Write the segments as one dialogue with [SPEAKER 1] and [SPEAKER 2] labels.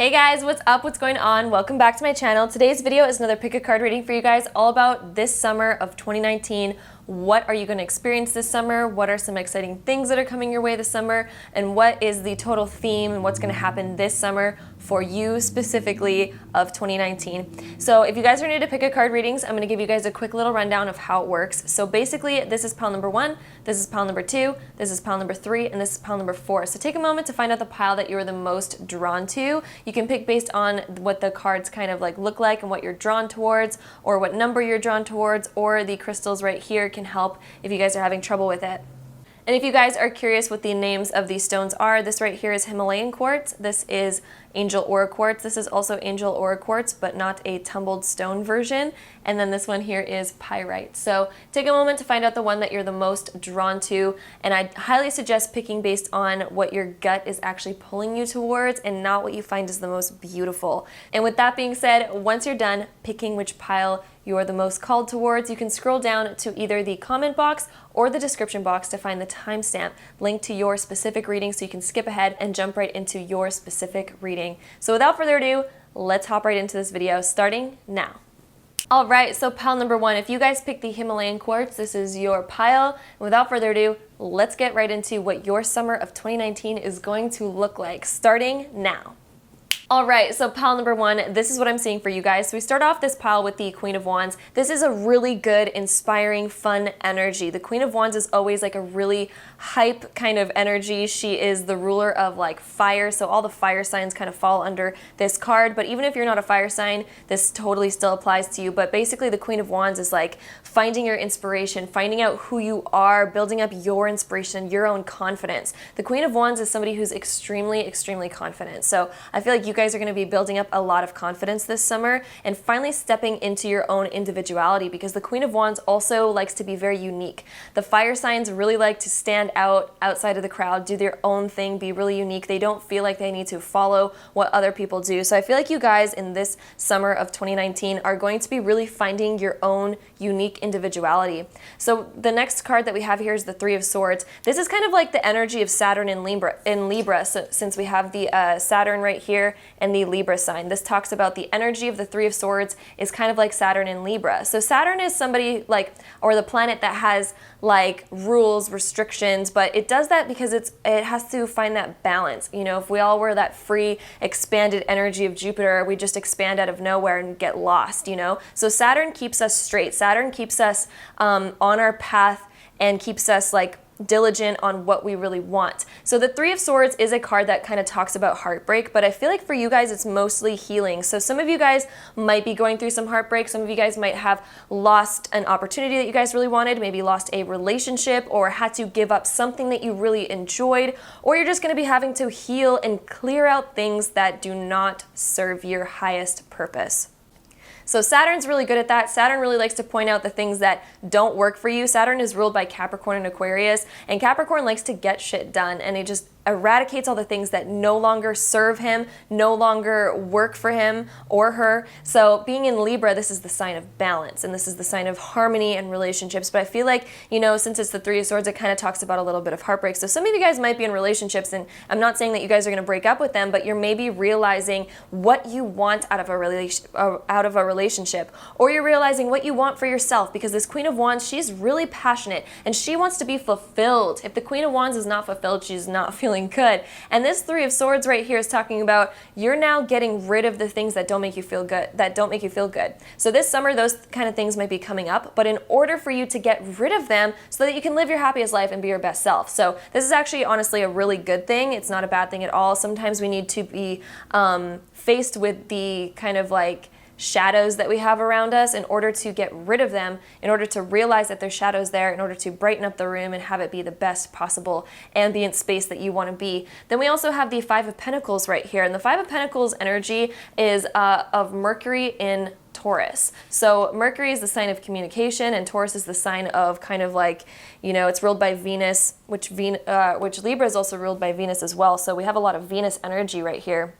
[SPEAKER 1] Hey guys, what's up? What's going on? Welcome back to my channel. Today's video is another pick a card reading for you guys, all about this summer of 2019. What are you going to experience this summer? What are some exciting things that are coming your way this summer? And what is the total theme and what's going to happen this summer for you specifically of 2019? So if you guys are new to pick a card readings, I'm going to give you guys a quick little rundown of how it works. So basically, this is pile number 1, this is pile number 2, this is pile number 3, and this is pile number 4. So take a moment to find out the pile that you're the most drawn to. You can pick based on what the cards kind of like look like and what you're drawn towards, or what number you're drawn towards, or the crystals right here can help if you guys are having trouble with it. And if you guys are curious what the names of these stones are, this right here is Himalayan quartz, this is angel aura quartz, this is also angel aura quartz, but not a tumbled stone version, and then this one here is pyrite. So take a moment to find out the one that you're the most drawn to, and I highly suggest picking based on what your gut is actually pulling you towards and not what you find is the most beautiful. And with that being said, once you're done picking which pile you're the most called towards, you can scroll down to either the comment box or the description box to find the timestamp linked to your specific reading, so you can skip ahead and jump right into your specific reading. So without further ado, let's hop right into this video, starting now. Alright, so pile number 1, if you guys pick the Himalayan quartz, this is your pile. And without further ado, let's get right into what your summer of 2019 is going to look like, starting now. Alright, so pile number 1, this is what I'm seeing for you guys. So we start off this pile with the Queen of Wands. This is a really good, inspiring, fun energy. The Queen of Wands is always like a really hype kind of energy. She is the ruler of like fire, so all the fire signs kind of fall under this card. But even if you're not a fire sign, this totally still applies to you. But basically the Queen of Wands is like finding your inspiration, finding out who you are, building up your inspiration, your own confidence. The Queen of Wands is somebody who's extremely, extremely confident. So I feel like you guys are going to be building up a lot of confidence this summer and finally stepping into your own individuality, because the Queen of Wands also likes to be very unique. The fire signs really like to stand out outside of the crowd, do their own thing, be really unique. They don't feel like they need to follow what other people do. So I feel like you guys in this summer of 2019 are going to be really finding your own unique individuality. So the next card that we have here is the Three of Swords. This is kind of like the energy of Saturn in Libra, so since we have the Saturn right here and the Libra sign. This talks about the energy of the Three of Swords is kind of like Saturn in Libra. So Saturn is somebody like, or the planet that has like rules, restrictions, but it does that because it has to find that balance. You know, if we all were that free, expanded energy of Jupiter, we just expand out of nowhere and get lost, you know? So Saturn keeps us straight. Saturn keeps us on our path and keeps us like diligent on what we really want. So the Three of Swords is a card that kind of talks about heartbreak, but I feel like for you guys it's mostly healing. So some of you guys might be going through some heartbreak, some of you guys might have lost an opportunity that you guys really wanted, maybe lost a relationship or had to give up something that you really enjoyed, or you're just going to be having to heal and clear out things that do not serve your highest purpose. So Saturn's really good at that. Saturn really likes to point out the things that don't work for you. Saturn is ruled by Capricorn and Aquarius, and Capricorn likes to get shit done, and it just eradicates all the things that no longer serve him, no longer work for him or her. So being in Libra, this is the sign of balance, and this is the sign of harmony and relationships. But I feel like, you know, since it's the Three of Swords, it kind of talks about a little bit of heartbreak. So some of you guys might be in relationships, and I'm not saying that you guys are going to break up with them, but you're maybe realizing what you want out of a relationship, or you're realizing what you want for yourself, because this Queen of Wands, she's really passionate and she wants to be fulfilled. If the Queen of Wands is not fulfilled, she's not feeling good. And this Three of Swords right here is talking about you're now getting rid of the things that don't make you feel good, So this summer those kind of things might be coming up, but in order for you to get rid of them so that you can live your happiest life and be your best self. So this is actually honestly a really good thing. It's not a bad thing at all. Sometimes we need to be faced with the kind of like shadows that we have around us in order to get rid of them, in order to realize that there's shadows there, in order to brighten up the room and have it be the best possible ambient space that you want to be. Then we also have the Five of Pentacles right here, and the Five of Pentacles energy is of Mercury in Taurus. So Mercury is the sign of communication, and Taurus is the sign of kind of like, you know, it's ruled by Venus, which Libra is also ruled by Venus as well. So we have a lot of Venus energy right here.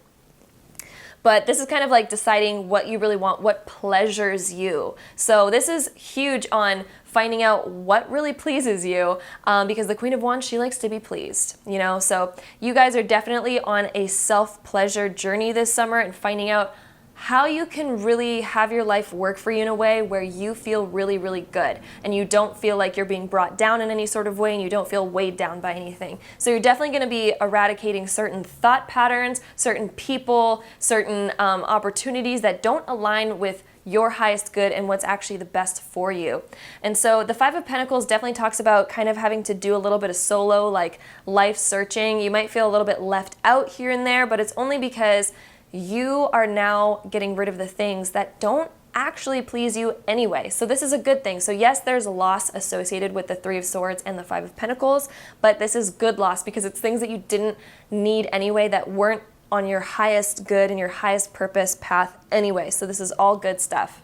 [SPEAKER 1] But this is kind of like deciding what you really want, what pleasures you. So this is huge on finding out what really pleases you, because the Queen of Wands, she likes to be pleased, you know? So you guys are definitely on a self-pleasure journey this summer and finding out how you can really have your life work for you in a way where you feel really, really good and you don't feel like you're being brought down in any sort of way and you don't feel weighed down by anything. So you're definitely going to be eradicating certain thought patterns, certain people, certain opportunities that don't align with your highest good and what's actually the best for you. And so the Five of Pentacles definitely talks about kind of having to do a little bit of solo, like life searching. You might feel a little bit left out here and there, but it's only because you are now getting rid of the things that don't actually please you anyway. So this is a good thing. So yes, there's loss associated with the Three of Swords and the Five of Pentacles, but this is good loss because it's things that you didn't need anyway, that weren't on your highest good and your highest purpose path anyway. So this is all good stuff.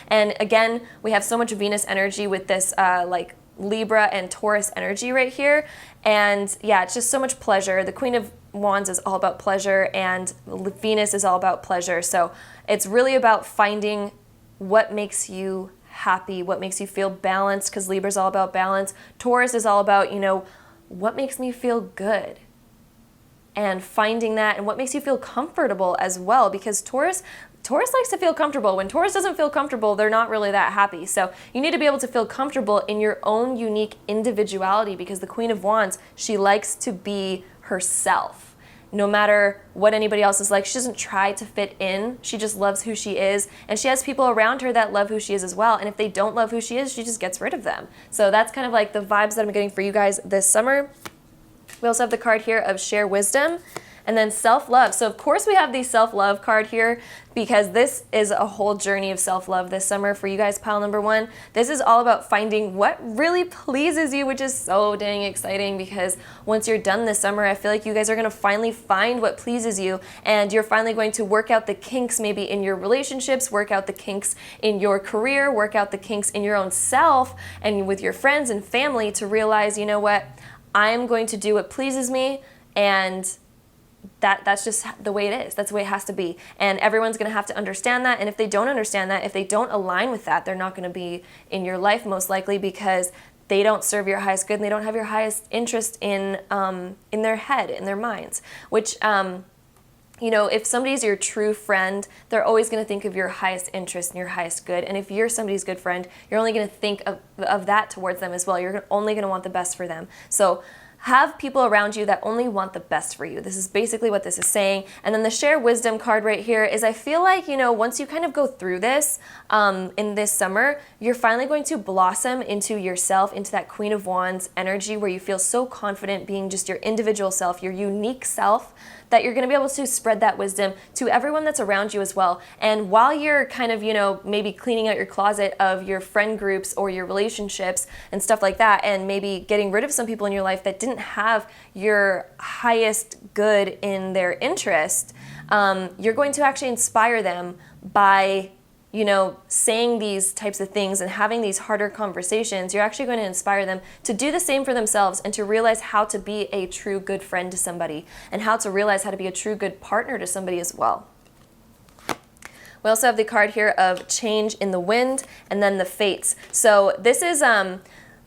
[SPEAKER 1] And again, we have so much Venus energy with this like Libra and Taurus energy right here. And yeah, it's just so much pleasure. The Queen of Wands is all about pleasure and Venus is all about pleasure. So it's really about finding what makes you happy, what makes you feel balanced, because Libra's all about balance. Taurus is all about, you know, what makes me feel good, and finding that, and what makes you feel comfortable as well, because Taurus likes to feel comfortable. When Taurus doesn't feel comfortable, they're not really that happy. So you need to be able to feel comfortable in your own unique individuality, because the Queen of Wands, she likes to be herself. No matter what anybody else is like, she doesn't try to fit in. She just loves who she is. And she has people around her that love who she is as well. And if they don't love who she is, she just gets rid of them. So that's kind of like the vibes that I'm getting for you guys this summer. We also have the card here of share wisdom. And then self-love. So of course we have the self-love card here because this is a whole journey of self-love this summer for you guys, pile number one. This is all about finding what really pleases you, which is so dang exciting, because once you're done this summer, I feel like you guys are going to finally find what pleases you, and you're finally going to work out the kinks maybe in your relationships, work out the kinks in your career, work out the kinks in your own self and with your friends and family to realize, you know what, I'm going to do what pleases me, and that's just the way it is. That's the way it has to be. And everyone's going to have to understand that. And if they don't understand that, if they don't align with that, they're not going to be in your life most likely, because they don't serve your highest good and they don't have your highest interest in their head, in their minds. Which, you know, if somebody's your true friend, they're always going to think of your highest interest and your highest good. And if you're somebody's good friend, you're only going to think of that towards them as well. You're only going to want the best for them. So have people around you that only want the best for you. This is basically what this is saying. And then the share wisdom card right here is, I feel like, you know, once you kind of go through this in this summer, you're finally going to blossom into yourself, into that Queen of Wands energy where you feel so confident being just your individual self, your unique self, that you're going to be able to spread that wisdom to everyone that's around you as well. And while you're kind of, you know, maybe cleaning out your closet of your friend groups or your relationships and stuff like that, and maybe getting rid of some people in your life that didn't have your highest good in their interest, you're going to actually inspire them by, you know, saying these types of things and having these harder conversations. You're actually going to inspire them to do the same for themselves and to realize how to be a true good friend to somebody, and how to realize how to be a true good partner to somebody as well. We also have the card here of change in the wind, and then the fates. So this is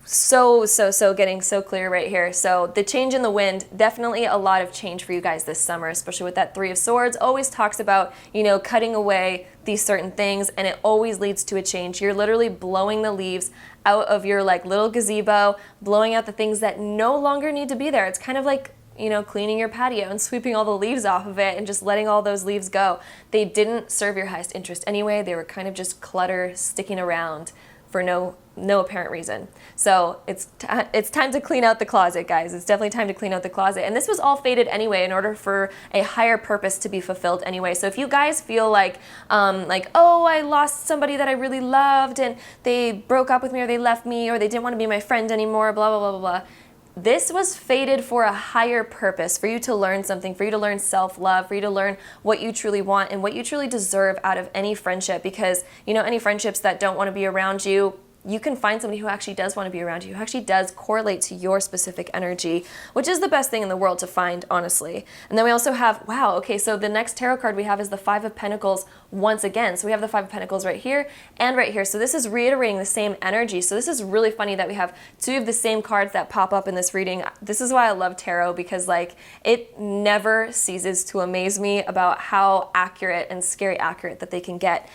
[SPEAKER 1] so getting so clear right here. So the change in the wind, definitely a lot of change for you guys this summer, especially with that Three of Swords. Always talks about, you know, cutting away these certain things, and it always leads to a change. You're literally blowing the leaves out of your like little gazebo, blowing out the things that no longer need to be there. It's kind of like, you know, cleaning your patio and sweeping all the leaves off of it and just letting all those leaves go. They didn't serve your highest interest anyway. They were kind of just clutter sticking around for no apparent reason. So it's time to clean out the closet, guys. It's definitely time to clean out the closet. And this was all fated anyway in order for a higher purpose to be fulfilled anyway. So if you guys feel like, oh, I lost somebody that I really loved and they broke up with me, or they left me, or they didn't want to be my friend anymore, blah, blah, blah, blah, blah. This was fated for a higher purpose, for you to learn something, for you to learn self-love, for you to learn what you truly want and what you truly deserve out of any friendship. Because, you know, any friendships that don't want to be around you, you can find somebody who actually does want to be around you, who actually does correlate to your specific energy, which is the best thing in the world to find, honestly. And then we also have, wow, okay, so the next tarot card we have is the Five of Pentacles once again. So we have the Five of Pentacles right here and right here. So this is reiterating the same energy. So this is really funny that we have two of the same cards that pop up in this reading. This is why I love tarot, because like it never ceases to amaze me about how accurate and scary accurate that they can get.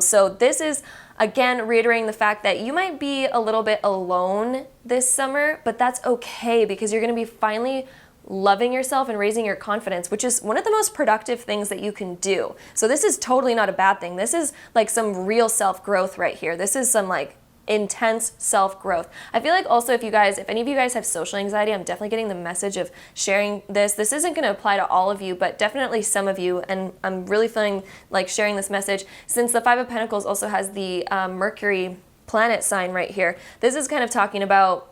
[SPEAKER 1] So this is, again, reiterating the fact that you might be a little bit alone this summer, but that's okay, because you're going to be finally loving yourself and raising your confidence, which is one of the most productive things that you can do. So this is totally not a bad thing. This is like some real self-growth right here. This is some like intense self-growth. I feel like also if any of you guys have social anxiety, I'm definitely getting the message of sharing this. This isn't going to apply to all of you, but definitely some of you, and I'm really feeling like sharing this message since the Five of Pentacles also has the Mercury planet sign right here. This is kind of talking about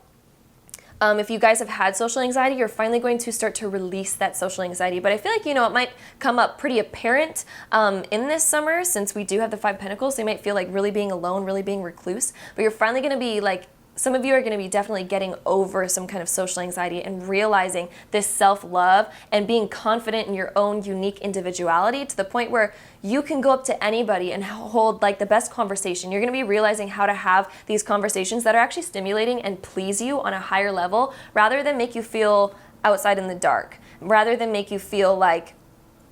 [SPEAKER 1] if you guys have had social anxiety, you're finally going to start to release that social anxiety. But I feel like, it might come up pretty apparent in this summer, since we do have the Five of Pentacles. So you might feel like really being alone, really being recluse. But you're finally going to be like, some of you are going to be definitely getting over some kind of social anxiety and realizing this self-love and being confident in your own unique individuality to the point where you can go up to anybody and hold like the best conversation. You're going to be realizing how to have these conversations that are actually stimulating and please you on a higher level, rather than make you feel outside in the dark, rather than make you feel like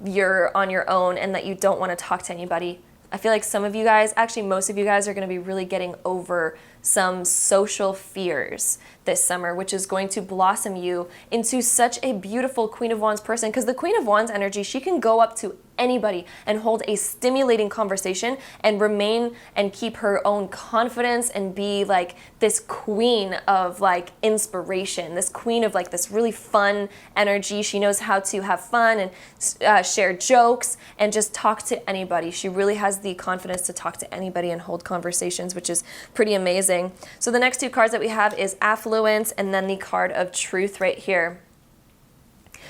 [SPEAKER 1] you're on your own and that you don't want to talk to anybody. I feel like some of you guys, actually most of you guys, are going to be really getting over some social fears this summer, which is going to blossom you into such a beautiful Queen of Wands person. Because the Queen of Wands energy, she can go up to anybody and hold a stimulating conversation and remain and keep her own confidence and be like this queen of like inspiration, this queen of like this really fun energy. She knows how to have fun and share jokes and just talk to anybody. She really has the confidence to talk to anybody and hold conversations, which is pretty amazing. So the next two cards that we have is Affluence and then the card of Truth right here.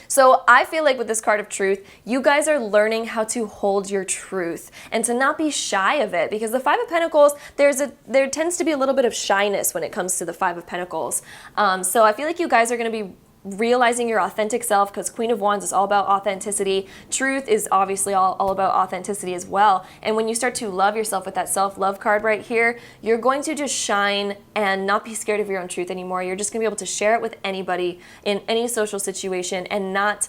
[SPEAKER 1] So I feel like with this card of Truth, you guys are learning how to hold your truth and to not be shy of it, because the Five of Pentacles, there tends to be a little bit of shyness when it comes to the Five of Pentacles. So I feel like you guys are going to be realizing your authentic self, because Queen of Wands is all about authenticity. Truth is obviously all about authenticity as well. And when you start to love yourself with that self-love card right here, you're going to just shine and not be scared of your own truth anymore. You're just going to be able to share it with anybody in any social situation and not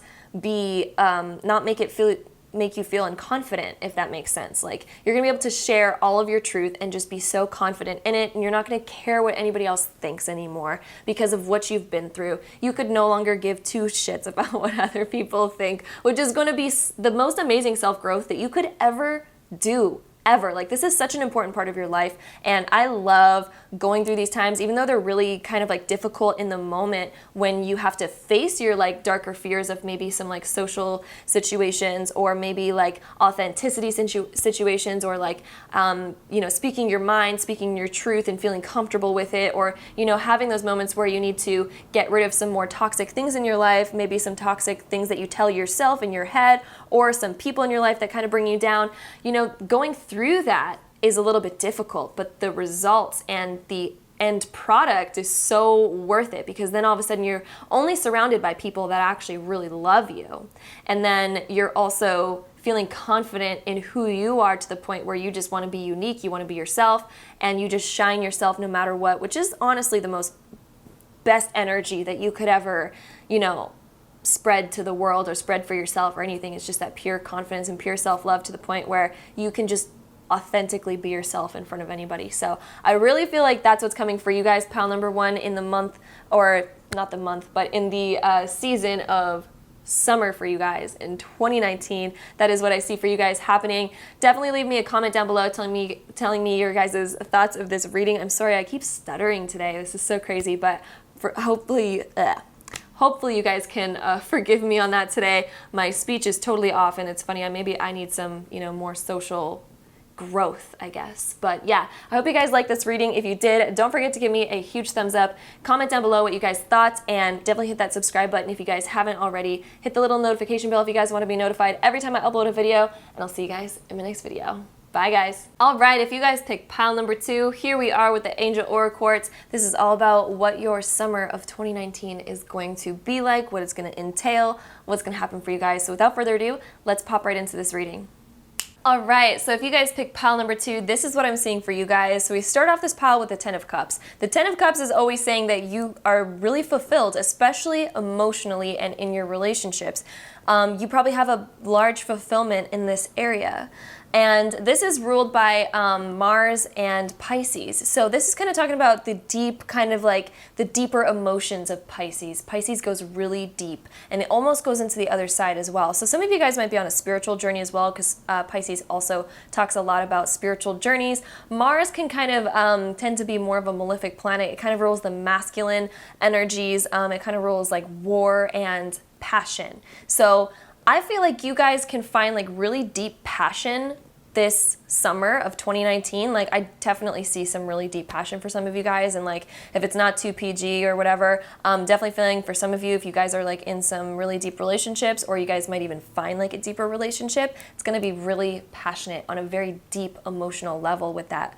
[SPEAKER 1] make you feel unconfident, if that makes sense. Like, you're gonna be able to share all of your truth and just be so confident in it, and you're not gonna care what anybody else thinks anymore because of what you've been through. You could no longer give two shits about what other people think, which is gonna be the most amazing self-growth that you could ever do. Ever. Like, this is such an important part of your life, and I love going through these times, even though they're really kind of like difficult in the moment when you have to face your like darker fears of maybe some like social situations, or maybe like authenticity situations, or like speaking your mind, speaking your truth and feeling comfortable with it, or having those moments where you need to get rid of some more toxic things in your life, maybe some toxic things that you tell yourself in your head, or some people in your life that kind of bring you down. Going through that is a little bit difficult, but the results and the end product is so worth it, because then all of a sudden you're only surrounded by people that actually really love you. And then you're also feeling confident in who you are to the point where you just want to be unique, you want to be yourself, and you just shine yourself no matter what, which is honestly the most best energy that you could ever, spread to the world or spread for yourself or anything. It's just that pure confidence and pure self-love to the point where you can just authentically be yourself in front of anybody. So I really feel like that's what's coming for you guys, pile number one, in the month, or not the month, but in the season of summer for you guys in 2019. That is what I see for you guys happening. Definitely leave me a comment down below telling me your guys' thoughts of this reading. I'm sorry, I keep stuttering today. This is so crazy, but hopefully you guys can forgive me on that today. My speech is totally off, and it's funny. Maybe I need some, more social growth, I guess. But yeah, I hope you guys liked this reading. If you did, don't forget to give me a huge thumbs up. Comment down below what you guys thought, and definitely hit that subscribe button if you guys haven't already. Hit the little notification bell if you guys want to be notified every time I upload a video, and I'll see you guys in my next video. Bye guys. All right, if you guys picked pile number 2, here we are with the Angel Aura Quartz. This is all about what your summer of 2019 is going to be like, what it's going to entail, what's going to happen for you guys. So without further ado, let's pop right into this reading. All right, so if you guys pick pile number 2, this is what I'm seeing for you guys. So we start off this pile with the Ten of Cups. The Ten of Cups is always saying that you are really fulfilled, especially emotionally and in your relationships. You probably have a large fulfillment in this area. And this is ruled by Mars and Pisces. So this is kind of talking about the deep, kind of like the deeper emotions of Pisces. Pisces goes really deep, and it almost goes into the other side as well. So some of you guys might be on a spiritual journey as well, because Pisces also talks a lot about spiritual journeys. Mars can kind of tend to be more of a malefic planet. It kind of rules the masculine energies. It kind of rules like war and passion. So I feel like you guys can find like really deep passion this summer of 2019. Like I definitely see some really deep passion for some of you guys, and like if it's not too PG or whatever, definitely feeling for some of you, if you guys are like in some really deep relationships, or you guys might even find like a deeper relationship, it's going to be really passionate on a very deep emotional level with that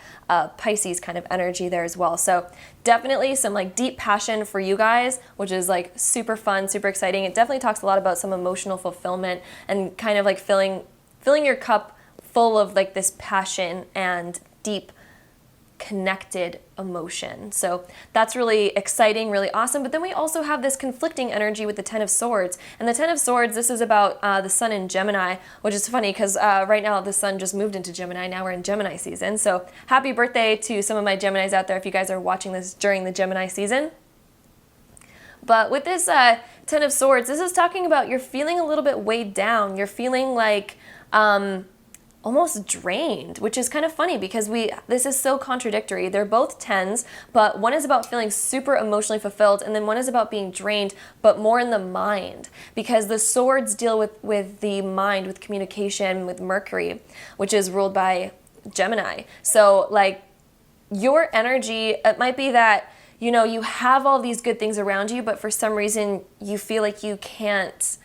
[SPEAKER 1] Pisces kind of energy there as well. So definitely some like deep passion for you guys, which is like super fun, super exciting. It definitely talks a lot about some emotional fulfillment and kind of like filling your cup full of like this passion and deep connected emotion. So that's really exciting, really awesome. But then we also have this conflicting energy with the Ten of Swords. And the Ten of Swords, this is about the sun in Gemini, which is funny because right now the sun just moved into Gemini. Now we're in Gemini season. So happy birthday to some of my Geminis out there if you guys are watching this during the Gemini season. But with this Ten of Swords, this is talking about you're feeling a little bit weighed down. You're feeling like almost drained, which is kind of funny because this is so contradictory. They're both tens, but one is about feeling super emotionally fulfilled, and then one is about being drained, but more in the mind, because the swords deal with the mind, with communication, with Mercury, which is ruled by Gemini. So like your energy, it might be that, you know, you have all these good things around you, but for some reason you feel like you can't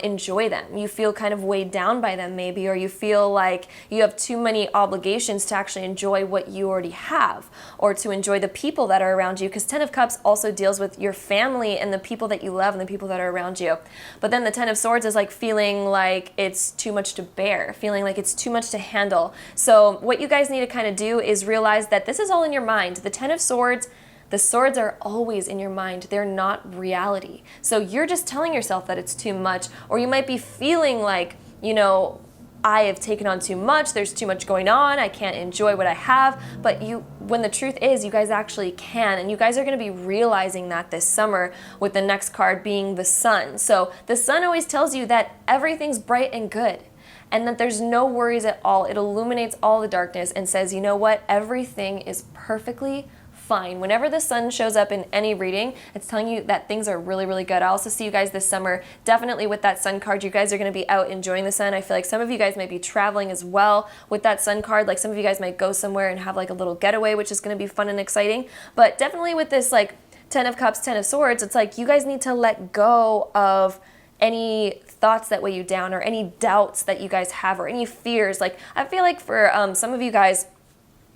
[SPEAKER 1] enjoy them. You feel kind of weighed down by them maybe, or you feel like you have too many obligations to actually enjoy what you already have, or to enjoy the people that are around you, because Ten of Cups also deals with your family and the people that you love and the people that are around you. But then the Ten of Swords is like feeling like it's too much to bear, feeling like it's too much to handle. So what you guys need to kind of do is realize that this is all in your mind. The Ten of Swords, the swords are always in your mind. They're not reality. So you're just telling yourself that it's too much, or you might be feeling like, you know, I have taken on too much, there's too much going on, I can't enjoy what I have. But when the truth is, you guys actually can, and you guys are going to be realizing that this summer with the next card being the sun. So the sun always tells you that everything's bright and good, and that there's no worries at all. It illuminates all the darkness and says, you know what, everything is perfectly fine. Whenever the sun shows up in any reading, it's telling you that things are really, really good. I also see you guys this summer, definitely with that sun card, you guys are going to be out enjoying the sun. I feel like some of you guys might be traveling as well with that sun card. Like some of you guys might go somewhere and have like a little getaway, which is going to be fun and exciting. But definitely with this like Ten of Cups, Ten of Swords, it's like you guys need to let go of any thoughts that weigh you down, or any doubts that you guys have, or any fears. Like I feel like for some of you guys,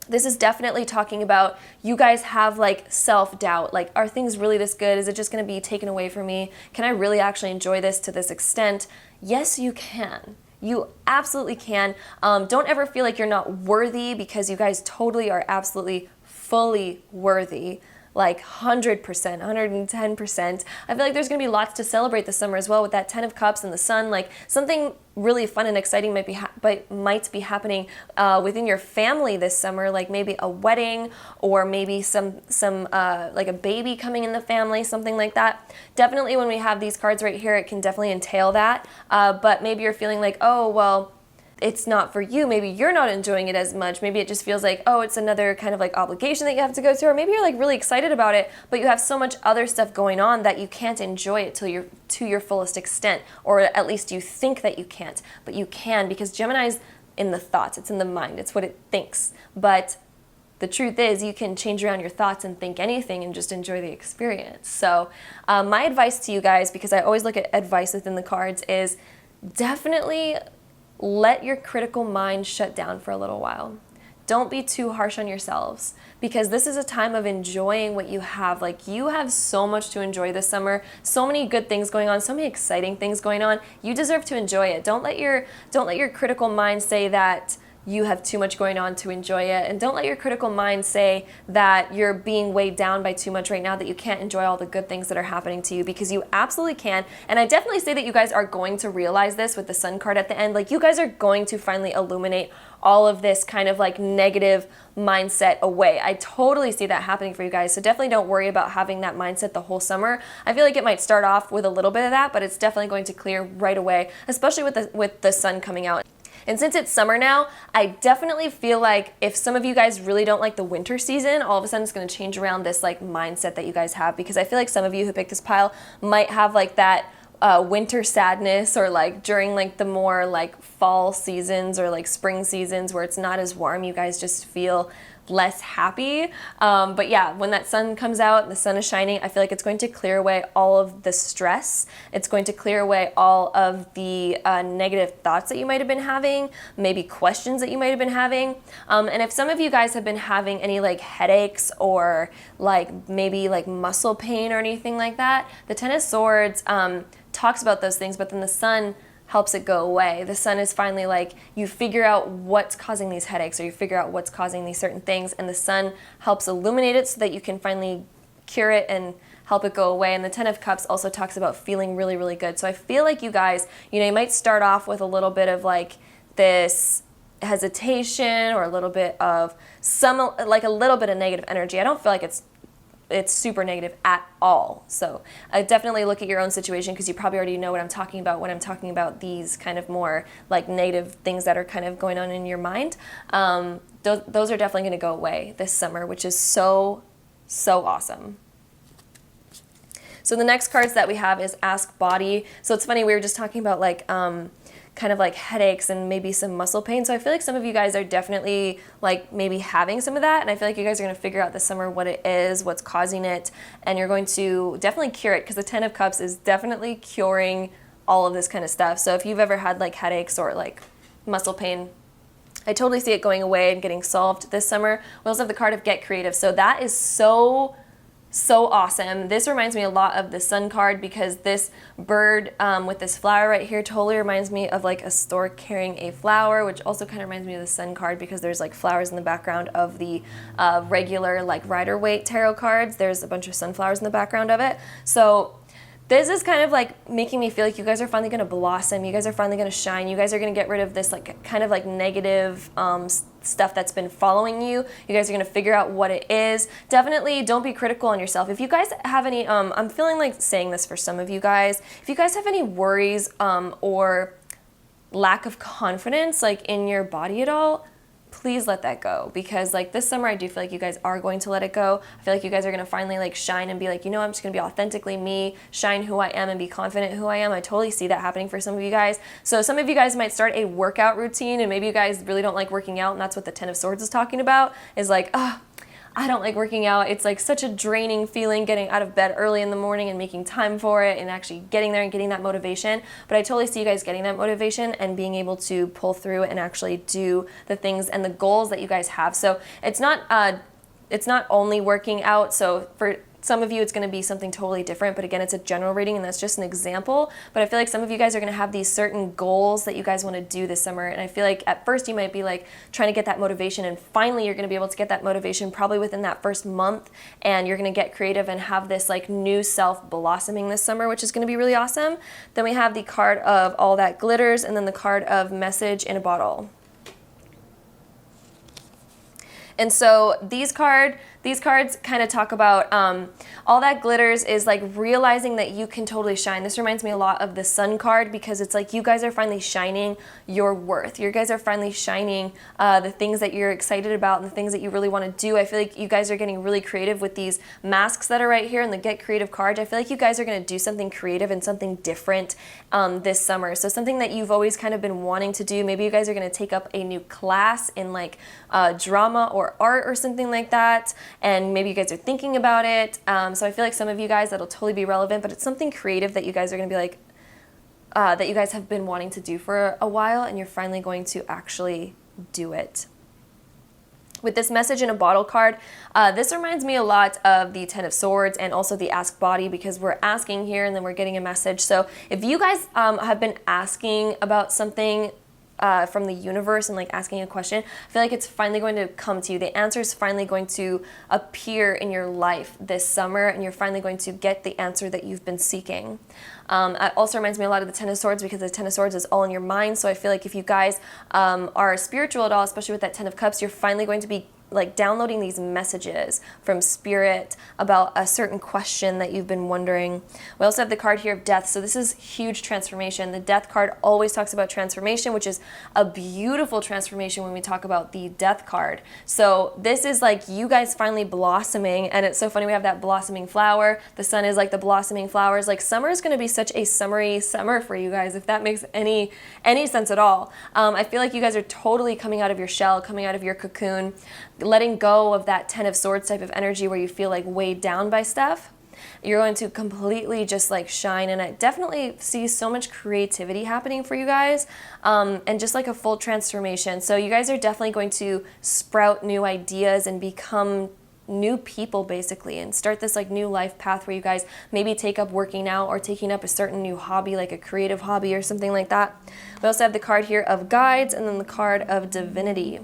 [SPEAKER 1] this is definitely talking about you guys have like self-doubt. Like, are things really this good? Is it just going to be taken away from me? Can I really actually enjoy this to this extent? Yes, you can. You absolutely can. Don't ever feel like you're not worthy, because you guys totally are absolutely fully worthy. Like 100%, 110%. I feel like there's going to be lots to celebrate this summer as well with that Ten of Cups and the sun. Like something really fun and exciting might be happening within your family this summer, like maybe a wedding, or maybe some like a baby coming in the family, something like that. Definitely when we have these cards right here, it can definitely entail that. But maybe you're feeling like, oh, well, it's not for you. Maybe you're not enjoying it as much. Maybe it just feels like, oh, it's another kind of like obligation that you have to go through. Or maybe you're like really excited about it, but you have so much other stuff going on that you can't enjoy it to your fullest extent, or at least you think that you can't, but you can, because Gemini's in the thoughts. It's in the mind. It's what it thinks. But the truth is, you can change around your thoughts and think anything and just enjoy the experience. So my advice to you guys, because I always look at advice within the cards, is definitely let your critical mind shut down for a little while. Don't be too harsh on yourselves, because this is a time of enjoying what you have. Like, you have so much to enjoy this summer, so many good things going on, so many exciting things going on. You deserve to enjoy it. Don't let your critical mind say that you have too much going on to enjoy it. And don't let your critical mind say that you're being weighed down by too much right now, that you can't enjoy all the good things that are happening to you, because you absolutely can. And I definitely say that you guys are going to realize this with the sun card at the end. Like, you guys are going to finally illuminate all of this kind of like negative mindset away. I totally see that happening for you guys. So definitely don't worry about having that mindset the whole summer. I feel like it might start off with a little bit of that, but it's definitely going to clear right away, especially with the sun coming out. And since it's summer now, I definitely feel like if some of you guys really don't like the winter season, all of a sudden it's going to change around this like mindset that you guys have, because I feel like some of you who picked this pile might have like that winter sadness, or like during like the more like fall seasons or like spring seasons where it's not as warm, you guys just feel less happy. But yeah, when that sun comes out and the sun is shining, I feel like it's going to clear away all of the stress. It's going to clear away all of the negative thoughts that you might have been having, maybe questions that you might have been having. And if some of you guys have been having any like headaches or like maybe like muscle pain or anything like that, the Ten of Swords talks about those things, but then the sun helps it go away. The sun is finally like, you figure out what's causing these headaches, or you figure out what's causing these certain things, and the sun helps illuminate it so that you can finally cure it and help it go away. And the Ten of Cups also talks about feeling really, really good. So I feel like you guys, you might start off with a little bit of like this hesitation, or a little bit of like a little bit of negative energy. I don't feel like it's super negative at all. So definitely look at your own situation, because you probably already know what I'm talking about when I'm talking about these kind of more like negative things that are kind of going on in your mind. Those are definitely going to go away this summer, which is so awesome. So the next cards that we have is Ask Body. So it's funny, we were just talking about like kind of like headaches and maybe some muscle pain. So I feel like some of you guys are definitely like maybe having some of that, and I feel like you guys are going to figure out this summer what it is, what's causing it, and you're going to definitely cure it, because the Ten of Cups is definitely curing all of this kind of stuff. So if you've ever had like headaches or like muscle pain, I totally see it going away and getting solved this summer. We also have the card of Get Creative. So that is so awesome. This reminds me a lot of the sun card, because this bird with this flower right here totally reminds me of like a stork carrying a flower, which also kind of reminds me of the sun card, because there's like flowers in the background of the regular like Rider-Waite tarot cards. There's a bunch of sunflowers in the background of it. So this is kind of like making me feel like you guys are finally going to blossom. You guys are finally going to shine. You guys are going to get rid of this like kind of like negative stuff that's been following you. You guys are going to figure out what it is. Definitely don't be critical on yourself. If you guys have any, I'm feeling like saying this for some of you guys, if you guys have any worries or lack of confidence like in your body at all, please let that go, because like this summer I do feel like you guys are going to let it go. I feel like you guys are going to finally like shine and be like, I'm just going to be authentically me, shine who I am and be confident who I am. I totally see that happening for some of you guys. So some of you guys might start a workout routine, and maybe you guys really don't like working out, and that's what the Ten of Swords is talking about, is like, I don't like working out. It's like such a draining feeling getting out of bed early in the morning and making time for it and actually getting there and getting that motivation. But I totally see you guys getting that motivation and being able to pull through and actually do the things and the goals that you guys have. So it's not only working out. So for some of you, it's going to be something totally different, but again, it's a general reading, and that's just an example. But I feel like some of you guys are going to have these certain goals that you guys want to do this summer, and I feel like at first you might be like trying to get that motivation, and finally you're going to be able to get that motivation probably within that first month, and you're going to get creative and have this like new self blossoming this summer, which is going to be really awesome. Then we have the card of All That Glitters, and then the card of Message in a Bottle. And so these cards kind of talk about all that glitters is like realizing that you can totally shine. This reminds me a lot of the sun card, because it's like you guys are finally shining your worth. You guys are finally shining the things that you're excited about and the things that you really want to do. I feel like you guys are getting really creative with these masks that are right here in the Get Creative card. I feel like you guys are going to do something creative and something different this summer. So something that you've always kind of been wanting to do. Maybe you guys are going to take up a new class in like drama or art or something like that, and maybe you guys are thinking about it. So I feel like some of you guys, that'll totally be relevant, but it's something creative that you guys are going to be like, that you guys have been wanting to do for a while, and you're finally going to actually do it. With this message in a bottle card, this reminds me a lot of the Ten of Swords and also the Ask Body, because we're asking here and then we're getting a message. So if you guys have been asking about something from the universe and like asking a question, I feel like it's finally going to come to you. The answer is finally going to appear in your life this summer, and you're finally going to get the answer that you've been seeking. It also reminds me a lot of the Ten of Swords, because the Ten of Swords is all in your mind. So I feel like if you guys are spiritual at all, especially with that Ten of Cups, you're finally going to be like downloading these messages from spirit about a certain question that you've been wondering. We also have the card here of death. So this is huge transformation. The death card always talks about transformation, which is a beautiful transformation when we talk about the death card. So this is like you guys finally blossoming, and it's so funny we have that blossoming flower. The sun is like the blossoming flowers. Like summer is going to be such a summery summer for you guys, if that makes any sense at all. I feel like you guys are totally coming out of your shell, coming out of your cocoon, letting go of that Ten of Swords type of energy where you feel like weighed down by stuff. You're going to completely just like shine, and I definitely see so much creativity happening for you guys, and just like a full transformation. So you guys are definitely going to sprout new ideas and become new people basically, and start this like new life path where you guys maybe take up working out or taking up a certain new hobby, like a creative hobby or something like that. We also have the card here of guides, and then the card of divinity.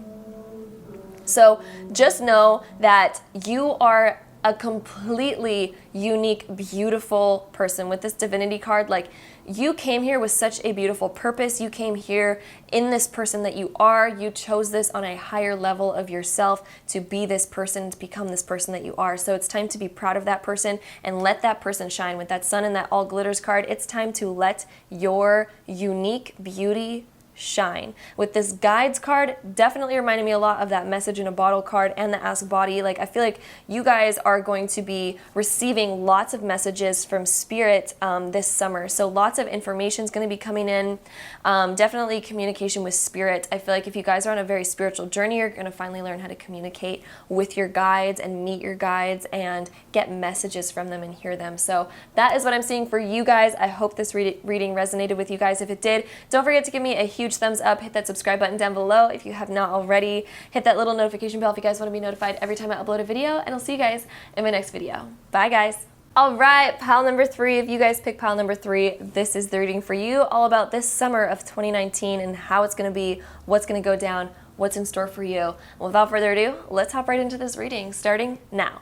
[SPEAKER 1] So just know that you are a completely unique, beautiful person with this divinity card. Like you came here with such a beautiful purpose. You came here in this person that you are. You chose this on a higher level of yourself to be this person, to become this person that you are. So it's time to be proud of that person and let that person shine. With that sun and that all glitters card, it's time to let your unique beauty shine. With this guides card, definitely reminded me a lot of that message in a bottle card and the Ask Body. Like I feel like you guys are going to be receiving lots of messages from spirit this summer. So lots of information is going to be coming in. Definitely communication with spirit. I feel like if you guys are on a very spiritual journey, you're going to finally learn how to communicate with your guides and meet your guides and get messages from them and hear them. So that is what I'm seeing for you guys. I hope this reading resonated with you guys. If it did, don't forget to give me a huge thumbs up, hit that subscribe button down below if you have not already, hit that little notification bell if you guys want to be notified every time I upload a video, and I'll see you guys in my next video. Bye guys. All right, pile number 3, if you guys pick pile number 3, this is the reading for you, all about this summer of 2019 and how it's going to be, what's going to go down, what's in store for you. And without further ado, let's hop right into this reading, starting now.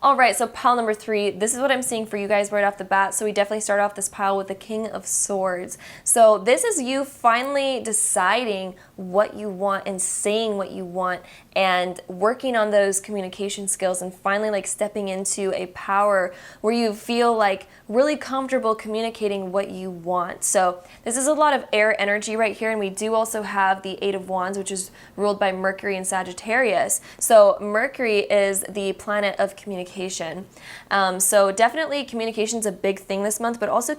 [SPEAKER 1] All right, so pile number 3, this is what I'm seeing for you guys right off the bat. So we definitely start off this pile with the King of Swords. So this is you finally deciding what you want and saying what you want and working on those communication skills and finally like stepping into a power where you feel like really comfortable communicating what you want. So this is a lot of air energy right here, and we do also have the Eight of Wands, which is ruled by Mercury and Sagittarius. So Mercury is the planet of communication. So definitely communication is a big thing this month, but also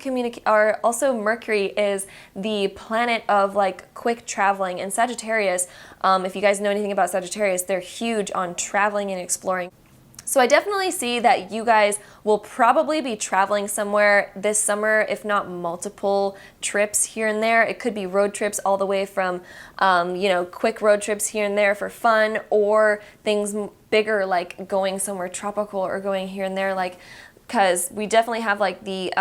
[SPEAKER 1] Mercury is the planet of like quick traveling, and Sagittarius, if you guys know anything about Sagittarius, they're huge on traveling and exploring. So I definitely see that you guys will probably be traveling somewhere this summer, if not multiple trips here and there. It could be road trips all the way from, quick road trips here and there for fun, or things bigger like going somewhere tropical or going here and there, like, because we definitely have like the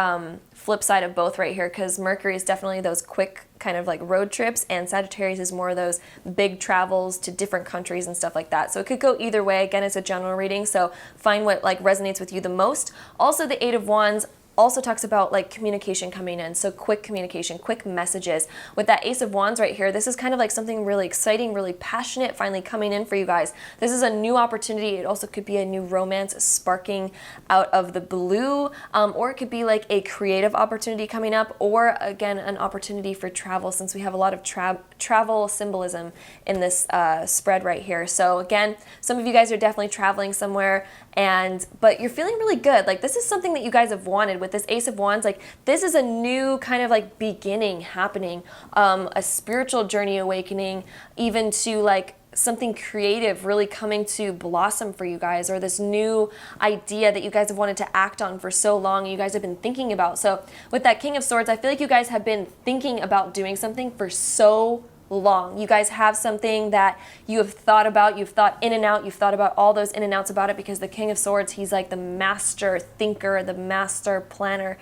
[SPEAKER 1] flip side of both right here, because Mercury is definitely those quick kind of like road trips, and Sagittarius is more of those big travels to different countries and stuff like that. So it could go either way. Again, it's a general reading, so find what like resonates with you the most. Also, the Eight of Wands also talks about like communication coming in, so quick communication, quick messages. With that Ace of Wands right here, this is kind of like something really exciting, really passionate finally coming in for you guys. This is a new opportunity. It also could be a new romance sparking out of the blue, or it could be like a creative opportunity coming up, or again an opportunity for travel, since we have a lot of travel symbolism in this spread right here. So again, some of you guys are definitely traveling somewhere, but you're feeling really good. Like this is something that you guys have wanted. With this Ace of Wands, like this is a new kind of like beginning happening, a spiritual journey awakening, even to like something creative really coming to blossom for you guys, or this new idea that you guys have wanted to act on for so long, you guys have been thinking about. So with that King of Swords, I feel like you guys have been thinking about doing something for so long. You guys have something that you have thought about, you've thought in and out, you've thought about all those in and outs about it, because the King of Swords, he's like the master thinker, the master planner.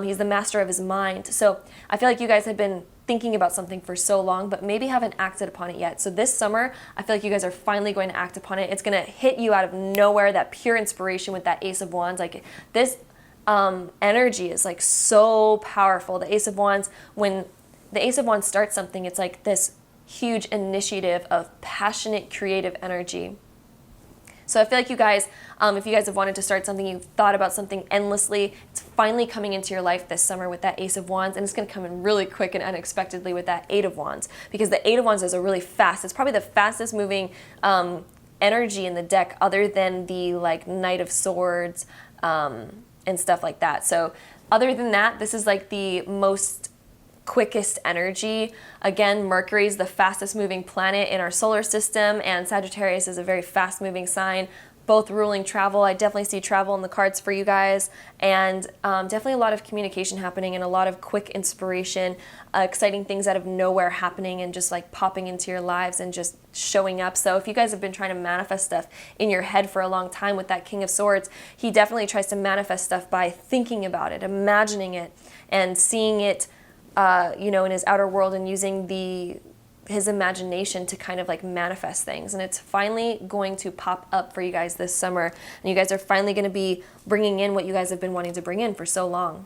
[SPEAKER 1] He's the master of his mind. So I feel like you guys have been thinking about something for so long, but maybe haven't acted upon it yet. So this summer, I feel like you guys are finally going to act upon it. It's going to hit you out of nowhere, that pure inspiration with that Ace of Wands. Like this energy is like so powerful. The Ace of Wands, when the Ace of Wands starts something, it's like this huge initiative of passionate, creative energy. So I feel like you guys, if you guys have wanted to start something, you've thought about something endlessly, it's finally coming into your life this summer with that Ace of Wands, and it's going to come in really quick and unexpectedly with that Eight of Wands, because the Eight of Wands is a really fast, it's probably the fastest moving energy in the deck, other than the like Knight of Swords and stuff like that. So other than that, this is like the most quickest energy. Again, Mercury is the fastest moving planet in our solar system, and Sagittarius is a very fast moving sign, both ruling travel. I definitely see travel in the cards for you guys, and definitely a lot of communication happening and a lot of quick inspiration, exciting things out of nowhere happening and just like popping into your lives and just showing up. So if you guys have been trying to manifest stuff in your head for a long time with that King of Swords, he definitely tries to manifest stuff by thinking about it, imagining it, and seeing it in his outer world, and using his imagination to kind of like manifest things. And it's finally going to pop up for you guys this summer, and you guys are finally going to be bringing in what you guys have been wanting to bring in for so long.